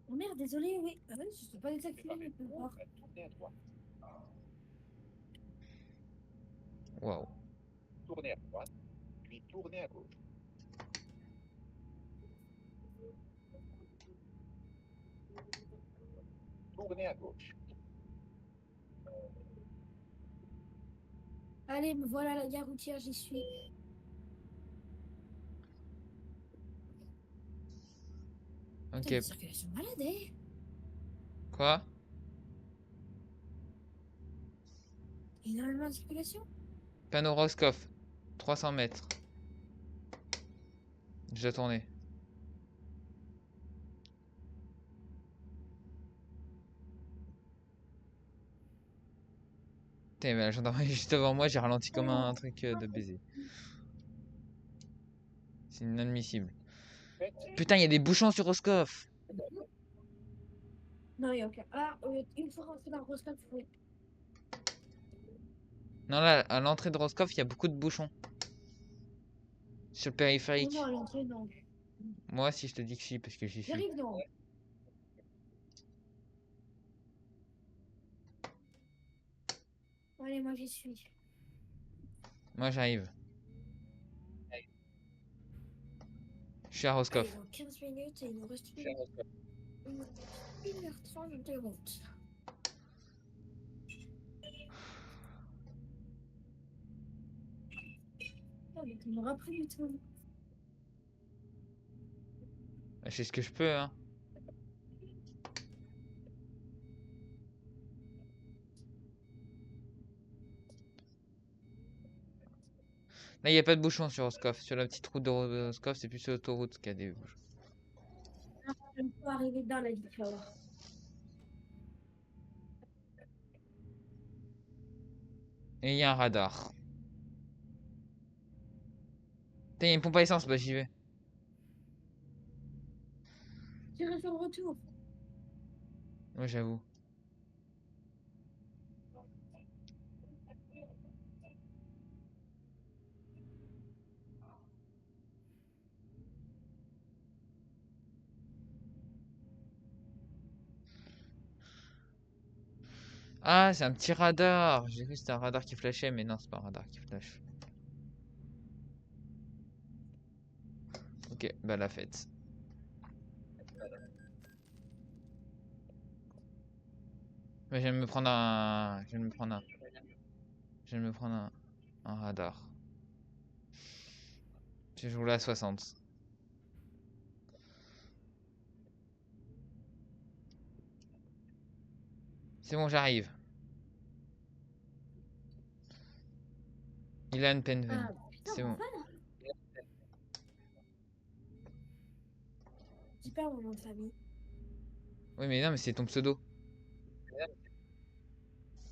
Oh merde, désolé, oui. Ah ouais, je sais pas exactement mais peu voir. Tournez à droite. Waouh. Tournez à droite, puis tournez à gauche. Tournez à gauche. Allez, me voilà la gare routière, j'y suis. Ok. Putain, une circulation malade, hein. Quoi? Énormément de circulation. Panneau Roscoff. 300 mètres. Déjà tourné. Putain, mais la gendarmerie juste devant moi, j'ai ralenti comme un truc de baiser. C'est inadmissible. Putain, il y a des bouchons sur Roscoff. Non, il n'y a aucun. Ah, une fois rentré dans le Roscoff, oui. Non, là, à l'entrée de Roscoff, il y a beaucoup de bouchons. Sur le Oh périphérique. non, à l'entrée, non. Moi, si je te dis que si, parce que j'y suis. J'arrive, non. Allez, moi, j'y suis. Moi, j'arrive. Je suis à Allez, Roscoff. dans 15 minutes et il nous reste 1h30 de route. Oh, mais on aura pris du tout. Je fais ce que je peux, hein. Là, il n'y a pas de bouchons sur Roscoff. Sur la petite route de Roscoff, c'est plus sur l'autoroute qu'il y a des bouchons. Je peux arriver dans la vie, tu vas voir. Et il y a un radar. Putain, il y a une pompe à essence, bah j'y vais. J'irai sur le retour. Moi, j'avoue. Ah, c'est un petit radar. J'ai cru que c'était un radar qui flashait, mais non, c'est pas un radar qui flash. Ok, bah la fête. Mais je viens de me prendre un... Je viens de me prendre un... Je viens de me prendre un radar. Je roule à 60. C'est bon, j'arrive. Ilan Penven. Ah, putain, C'est bon. enfin. J'ai pas mon nom de famille. Oui, mais non, mais c'est ton pseudo.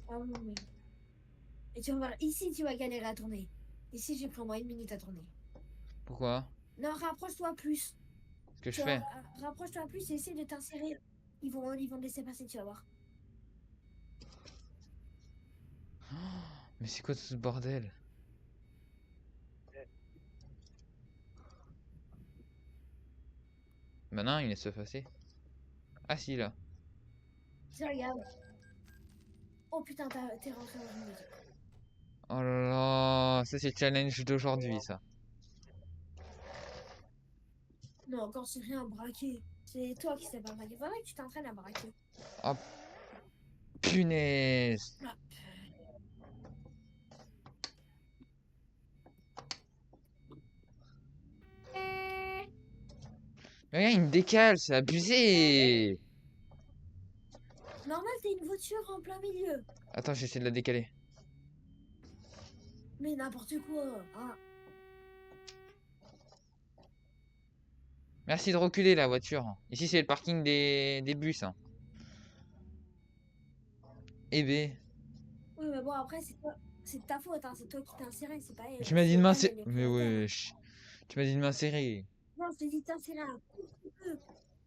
Ah non, mais. Et tu vas voir, ici, tu vas galérer à tourner. Ici, je prends moi 1 minute à tourner. Pourquoi? Non, rapproche-toi plus. Ce que je Tu vois, fais. rapproche-toi plus et essaie de t'insérer. Ils vont te laisser passer, tu vas voir. Mais c'est quoi tout ce bordel? Bah non, il laisse se passer. Ah si, là. Tiens, regarde. Oh putain, t'es rentré dans une maison. Oh là là, ça c'est le challenge d'aujourd'hui, ça. Non, encore c'est rien braquer. C'est toi qui sais pas braquer. Faudrait que tu t'entraînes à braquer. Oh, punaise. Ah, Mais regarde, il me décale, c'est abusé. normal, t'es une voiture en plein milieu. Attends, j'essaie de la décaler. Mais n'importe quoi. Hein. Merci de reculer la voiture. Ici, c'est le parking des bus. Hein. Eh ben, Oui, mais bon, après, c'est de ta faute. Hein. C'est toi qui t'es inséré. C'est pas elle. tu m'as dit de C'est elle, m'insérer. elle est Mais prioritaire. Hein. wesh. Tu m'as dit de m'insérer. Non, je t'ai dit de t'insérer un tout petit peu.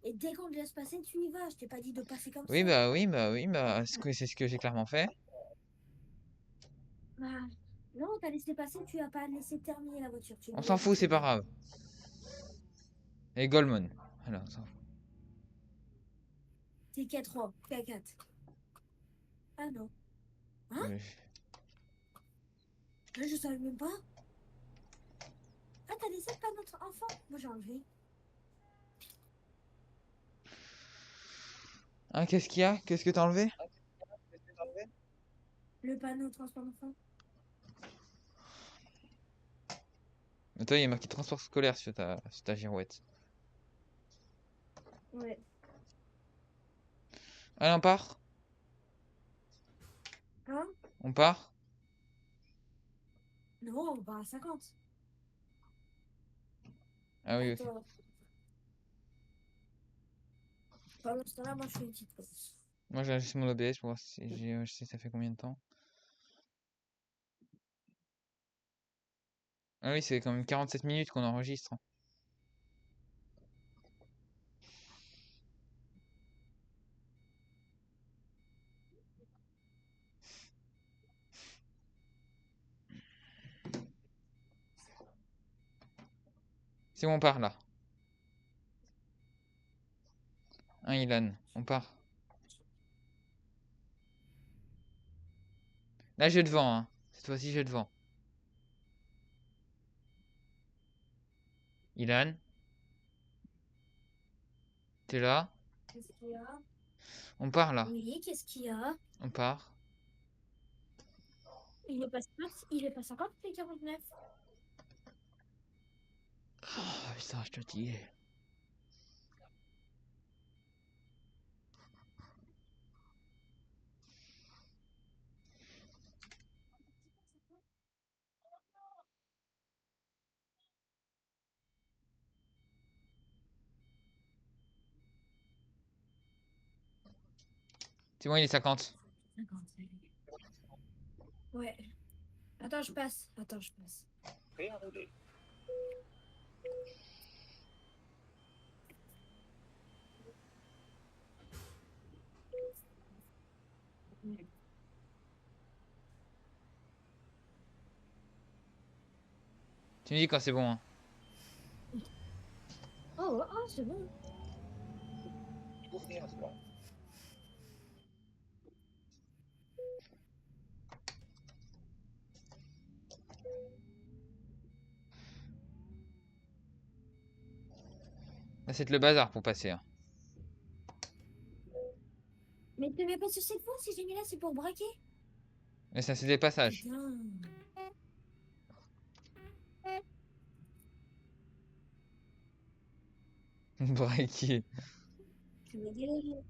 Et dès qu'on te laisse passer, tu y vas. Je t'ai pas dit de passer comme Oui, ça. bah oui, bah oui, bah c'est ce que j'ai clairement fait. Bah, non, t'as laissé passer. Tu as pas laissé terminer la voiture. Tu On l'as s'en fout, c'est pas terminé. grave. Et Goldman. Alors, on s'en fout. C'est K3, K4. Ah non. Hein? Euh, Là, je savais même pas. Ah, t'as laissé pas notre enfant? Moi, j'ai enlevé. Hein, qu'est-ce qu'il y a? Qu'est-ce que t'as enlevé? Le panneau transport d'enfant. Attends, il y a marqué transport scolaire sur ta girouette. Ouais. Allez, on part? Hein? On part? Non, on va à 50. Ah oui, ok. Attends. Pendant ce temps-là, moi, je fais une petite pause. Moi, j'ai juste mon OBS pour voir si ça fait combien de temps. Ah oui, c'est quand même 47 minutes qu'on enregistre. Hein. C'est bon, on part là. Hein, Ilan, on part. Là, je devant, hein. Cette fois-ci, je devant. Ilan, t'es là? Qu'est-ce qu'il y a? On part là. Oui, qu'est-ce qu'il y a? On part. Il est pas 50, il est 49. Oh, putain, je te dis. C'est bon, il est 50. 55. Ouais. Attends, je passe. Attends, je passe. Prêt à rouler. Tu me dis quand c'est bon, hein. Oh, oh, c'est bon. Tournez à droite. Là, c'est le bazar pour passer. Hein. Mais tu mets pas sur cette voie, si j'ai mis là, c'est pour braquer. Mais ça, c'est des passages. Putain. Braquer. Tu vas galérer.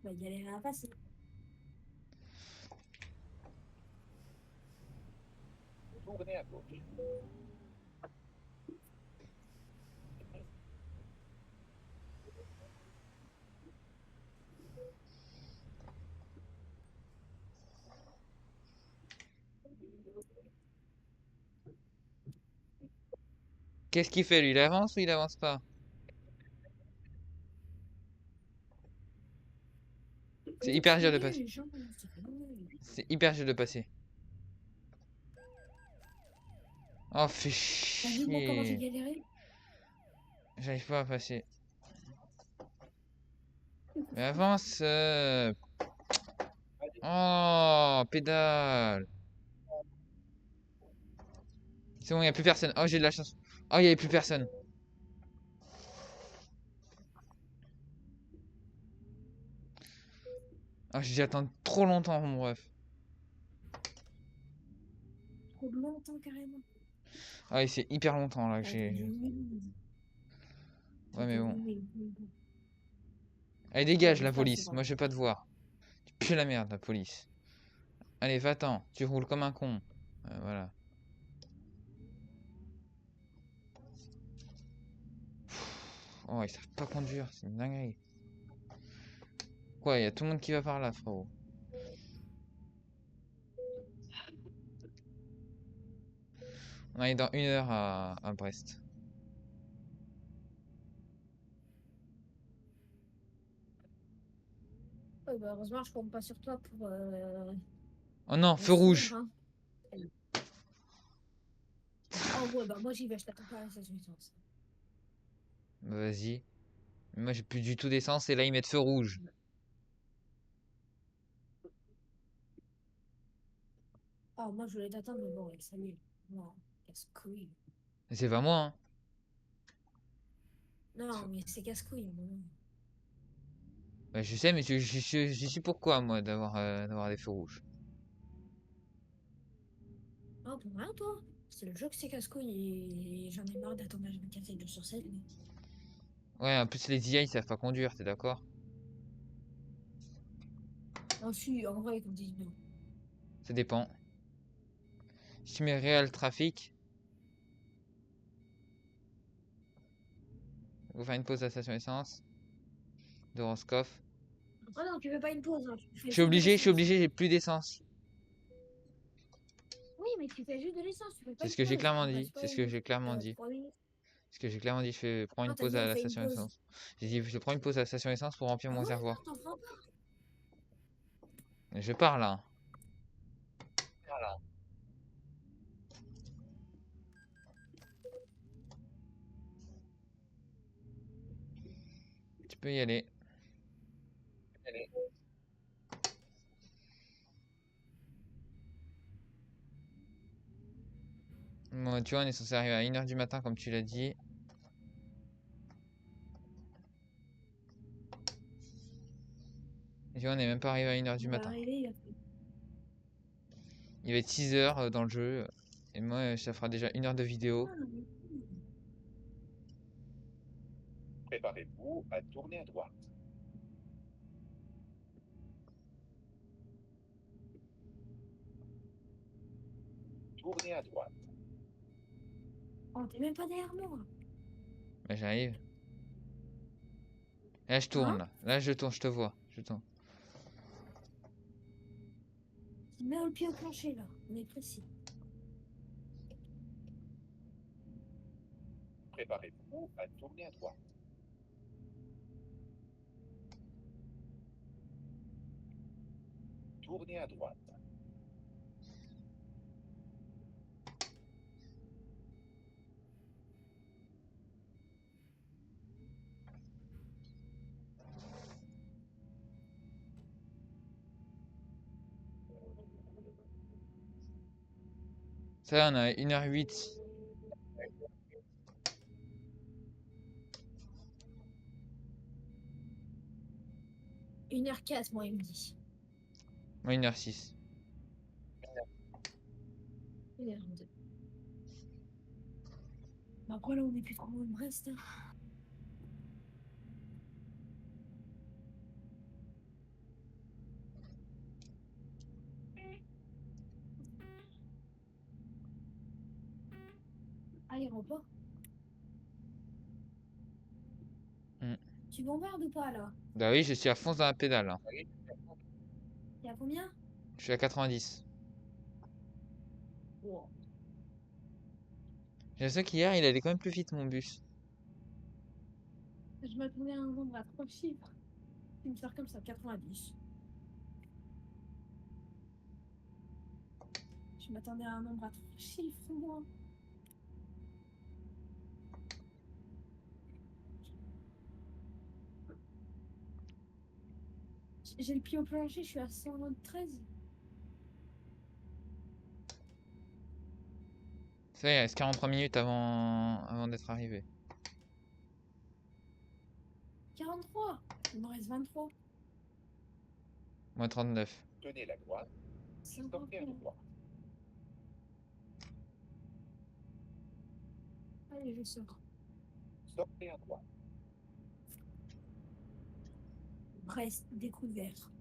Tu vas galérer à passer. Tournez à gauche. Qu'est-ce qu'il fait, lui? Il avance ou il avance pas? C'est hyper dur de passer. Les gens, c'est pas normal. C'est hyper dur de passer. Oh, fais T'as vu moi comment j'ai chier. galéré? J'arrive pas à passer. Mais avance. Oh, pédale. C'est bon, il n'y a plus personne. Oh, j'ai de la chance. Oh, il n'y avait plus personne. Ah, j'ai dû attendre trop longtemps, mon bref. Trop longtemps carrément. Ah oui, c'est hyper longtemps là que T'as j'ai. attendu 1000. T'as Ouais, mais attendu bon. 1000. Allez, Ouais, dégage mais la ça, c'est police. pas Moi, grave. je vais pas te voir. Tu pues la merde, la police. Allez, va-t'en. Tu roules comme un con. Voilà. Oh, ils savent pas conduire. C'est une dinguerie. Quoi, il y a tout le monde qui va par là, frérot. On est dans 1 heure à Brest. Ouais, bah, heureusement, je compte pas sur toi pour Oh non, me feu suivre, rouge. hein. Oh ouais, bah moi j'y vais, je t'attends pas à la station essence. Bah, vas-y. Moi, j'ai plus du tout d'essence et là, ils mettent feu rouge. Oh, moi je voulais t'attendre, mais bon, ouais, salut. Non, casse-couille. Et c'est pas moi, hein. Non, mais c'est casse-couille, à un moment. Bah, je sais, mais je suis pourquoi, moi, d'avoir des feux rouges. Oh, pour rien, toi. C'est le jeu que c'est casse-couille et j'en ai marre d'attendre à 24 jours sur 7. Ouais, en plus, les IA, ils savent pas conduire, t'es d'accord? Oh, si, en vrai, ils disent non. Ça dépend. Si tu mets réel trafic, vous faire une pause à la station essence de Roscoff. Oh non, tu fais pas une pause, hein, tu fais juste de l'essence. J'ai plus d'essence. Oui, mais tu fais juste de l'essence, tu fais pas C'est ce une que j'ai pause. clairement Bah, dit. c'est C'est pas ce que une j'ai clairement dit. 3 minutes. Ce que j'ai clairement dit, prends Non, une t'as pause dit à on la fait une station pause. essence. J'ai dit, je prends une pause à la station essence pour remplir Ah mon ouais, non, réservoir. t'en prends pas. Je pars là. Tu peux y aller. Bon, tu vois, on est censé arriver à 1 heure du matin, comme tu l'as dit. Et tu vois, on est même pas arrivé à 1 heure du On va matin. arriver, il a Il va être 6 heures dans le jeu. Et moi, ça fera déjà 1 heure de vidéo. Préparez-vous à tourner à droite. Tournez à droite. Oh, t'es même pas derrière moi. Bah, j'arrive. Là, je Hein? tourne. Là, je tourne, je te vois. Je tourne. Tu mets le pied au plancher, là. On est précis. Préparez-vous à tourner à droite. Tournez à droite. Ça, on a 1h08. 1h04, moi, il me dit. Moi, 1h06. 1h02. Bah, après, là, on est plus trop loin de Brest, hein. Aéroport. Hmm. Tu bombardes ou pas, là? Bah oui, je suis à fond dans la pédale, là. T'es à combien? Je suis à 90. Wow. J'ai l'impression qu'hier, il allait quand même plus vite, mon bus. Je m'attendais à un nombre à 3 chiffres. Tu me sors comme ça, 90. Je m'attendais à un nombre à 3 chiffres, moi. J'ai le pied au plancher, je suis à 113. Ça, il reste 43 minutes avant d'être arrivé. 43. Il me reste 23. Moins 39. Tenez la droite et sortez à 51. droite. Allez, je sors. Sortez à droite. Brest, découvert.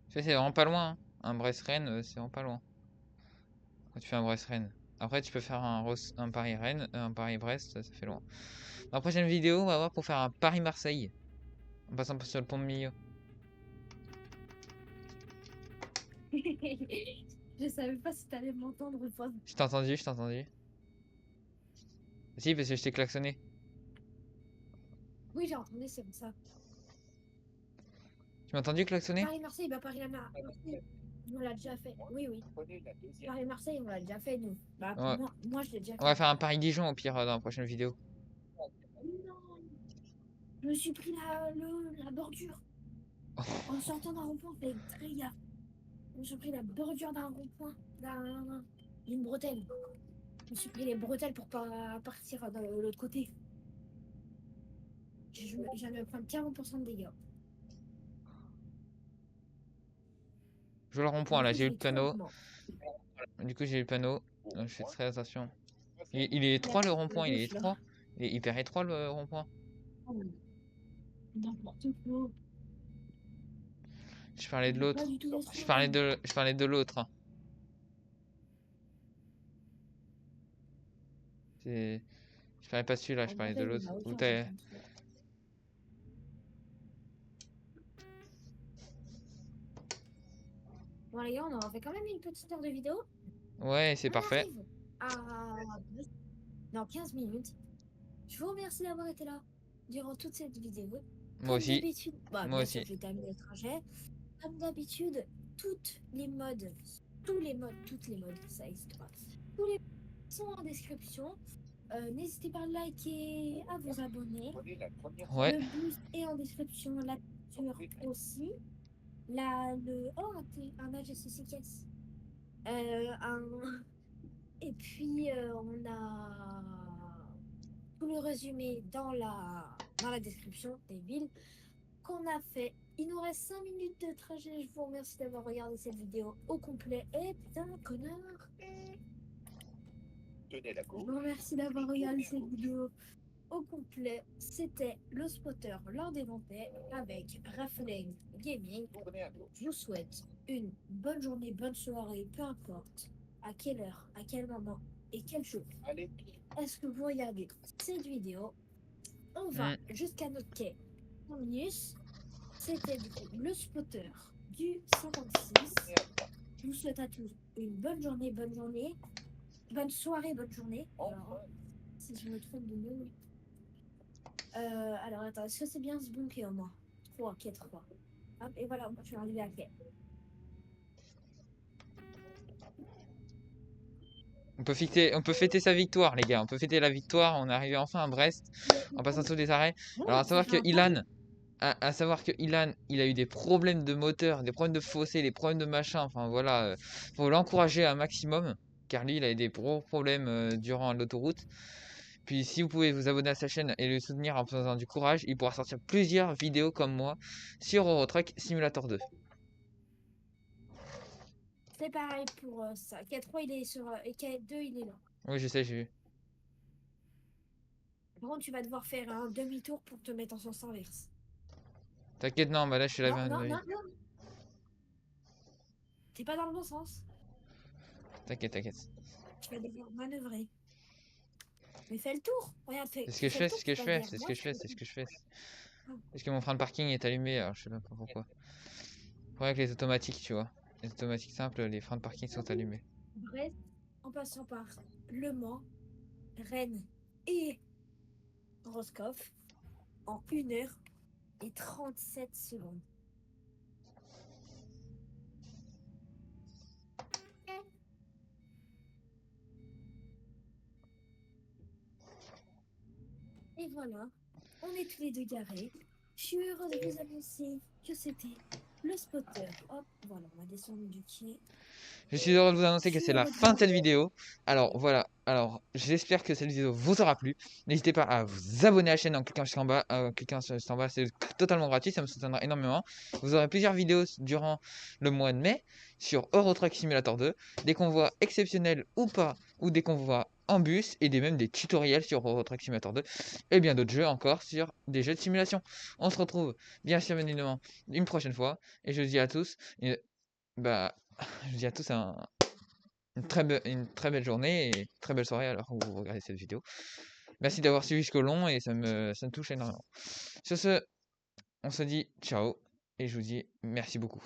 Ça, c'est vraiment pas loin, hein. Un Brest-Rennes, c'est vraiment pas loin. Quand tu fais un Brest-Rennes. Après, tu peux faire un Paris-Rennes, un Paris-Brest, ça fait loin. Dans la prochaine vidéo, on va voir pour faire un Paris-Marseille. En passant sur le pont de Millau. Je savais pas si t'allais m'entendre ou pas. Je t'ai entendu, je t'ai entendu. Si, parce que je t'ai klaxonné. Oui, j'ai entendu, c'est comme ça. Tu m'as entendu klaxonner? Paris-Marseille, bah Paris-Marseille, on l'a déjà fait. Oui, oui. Prenez la deuxième. Paris-Marseille, on l'a déjà fait, nous. Bah, Ouais. moi je l'ai déjà On va fait. faire un Paris-Dijon au pire dans la prochaine vidéo. Non, je me suis pris la bordure. En sortant d'un rond-point, fallait très gaffe. Je me suis pris la bordure d'un rond-point, d'une bretelle. Je me suis pris les bretelles pour pas partir de l'autre côté. J'allais me prendre 40% de dégâts. Je vois le rond-point Du là, coup, j'ai eu je le vais trop panneau. lentement. Du coup, j'ai eu le panneau. Au Donc, je fais point. très attention. Troisième. Il est étroit le rond-point, il est gauche, là. étroit. Il est hyper étroit le rond-point. Oh, n'importe quoi. Je parlais de Il est pas l'autre. du tout Je parlais de l'autre, hein. Je parlais pas de celui-là, je parlais de l'autre. Où t'as- Bon les gars, on aura fait quand même une petite heure de vidéo. Ouais, c'est On parfait. arrive à dans 15 minutes. Je vous remercie d'avoir été là durant toute cette vidéo. Moi aussi. D'habitude, bah, Moi bien sûr, aussi. j'ai terminé le trajet. Comme d'habitude, toutes les modes, toutes les modes, ça existe pas. Tous les sont en description. N'hésitez pas à liker, à vous abonner. Prenez la première. Ouais. Le boost est en description, la capture aussi. Un AGCC caisse. Et puis on a tout le résumé dans la description des villes qu'on a fait. Il nous reste 5 minutes de trajet. Je vous remercie d'avoir regardé cette vidéo au complet. Et putain, connard! Tenez la Je gauche. vous remercie d'avoir regardé cette vidéo au complet. C'était le spotter lors des Vantais avec Raffling Gaming. Tournez à gauche. Je vous souhaite une bonne journée, bonne soirée, peu importe à quelle heure, à quel moment et quel jour Allez. est-ce que vous regardez cette vidéo. On va jusqu'à notre quai terminus. C'était du coup le spotter du 56. Tournez à droite. Je vous souhaite à tous une bonne journée, bonne soirée, bonne journée. Alors, Enfin. si je me trompe de nom. Alors attends, est-ce que c'est bien ce bon quai au moins 3, quai 3. Hop, et voilà, je suis arrivé à quai. On peut fêter sa victoire, les gars. On peut fêter la victoire. On est arrivé enfin à Brest en passant sous des arrêts. Alors, à savoir que Ilan, il a eu des problèmes de moteur, des problèmes de fossé, des problèmes de machin. Enfin, voilà. Faut l'encourager un maximum. Car lui, il a eu des gros problèmes durant l'autoroute. Puis, si vous pouvez vous abonner à sa chaîne et le soutenir en faisant du courage, il pourra sortir plusieurs vidéos comme moi sur Eurotruck Simulator 2. C'est pareil pour ça. Quai 3, il est sur. Et quai 2, il est là. Oui, je sais, j'ai vu. Par contre, tu vas devoir faire un demi-tour pour te mettre en sens inverse. T'inquiète, non, bah là, je suis la Non, même. non, non, non. T'es pas dans le bon sens. T'inquiète, t'inquiète. Tu vas devoir manœuvrer. Mais fais le tour. Regarde, C'est ce que je fais, c'est ce que je fais, c'est ce que je fais, c'est ce que je fais. Parce que mon frein de parking est allumé, alors je sais même pas pourquoi. Avec les automatiques, tu vois. Les automatiques simples, les freins de parking sont allumés. Bref, en passant par Le Mans, Rennes et Roscoff en 1h37. Et voilà, on est tous les deux garés. Je suis heureuse de vous annoncer que c'était le spotter. Hop, voilà, on va descendre du quai. Je suis heureux de vous annoncer que Je c'est la suis fin de cette heureux de vidéo. Alors voilà, alors j'espère que cette vidéo vous aura plu. N'hésitez pas à vous abonner à la chaîne en cliquant juste en bas. C'est totalement gratuit, ça me soutiendra énormément. Vous aurez plusieurs vidéos durant le mois de mai sur Euro Truck Simulator 2. Des convois exceptionnels ou pas, ou des convois en bus et même des tutoriels sur Euro Truck Simulator 2 et bien d'autres jeux encore sur des jeux de simulation. On se retrouve bien sûr évidemment une prochaine fois et je dis à tous, bah, je dis à tous une très belle journée et très belle soirée à l'heure où vous regardez cette vidéo. Merci d'avoir suivi jusqu'au long et ça me touche énormément. Sur ce, on se dit ciao et je vous dis merci beaucoup.